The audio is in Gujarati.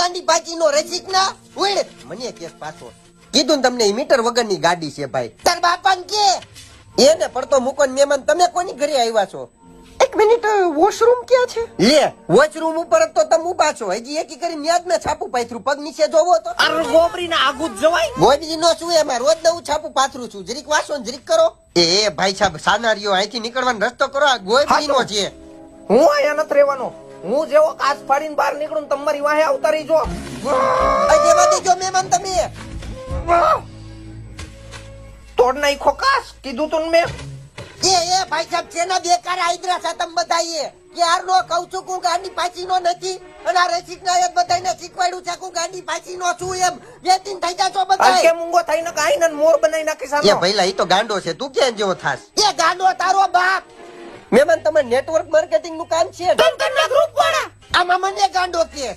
ગાંડી પાછી નો રસિક ના ઉડ મને કેસ પાછો કીધું ને તમને ઈ મીટર વગરની ગાડી છે ભાઈ તાર બાપાને કે એને પડતો મૂકો ને મહેમાન તમે કોની ઘરે આવ્યા છો એક મિનિટ વોશરૂમ ક્યાં છે લે વોશરૂમ ઉપર જ તો તમે ઉભા છો હજી એકી કરીને યાદ મેં છાપું પાથરું પગ નીચે જોવો તો અરે ગોબરી ના આગુ જ જવાય ગોબરી નો શું એમાં રોજ નવું છાપું પાથરું છું જરીક વાસો ને જરીક કરો એ ભાઈ સાહેબ સાનારીઓ અહીંથી નીકળવાનો રસ્તો કરો આ ગોબરી નો છે હું અહીંયા નથી રહેવાનો હું જેવો કાચ ફાડીને બહાર નીકળું તમારી વાહે આવતા રહીજો અજે વાદી જો મહેમાન તમે તોડ નાખો કાચ કીધું તું મેં એ ભાઈ સાહેબ છેના બેકાર આઈદ્રા છે તમે બધાએ ક્યાર નો કહું છું કુ ગાંડી પાછી નો નથી અને આ રસિક ના એક બધાને શીખવાડ્યું છે કુ ગાંડી પાછી નો છું એમ બે તીન થઈ જાશો બધા કે મૂંગો થઈને કાઈ ને મોર બનાવી નાખી સાનો એ ભઈલા ઈ તો ગાંડો છે તું ક્યાં જેવો થાસ એ ગાંડો તારો બાપ મહેમાન તમારે નેટવર્ક માર્કેટિંગ નું કામ છે ગ્રુપ વાળા આમાં મને ગાંડો કે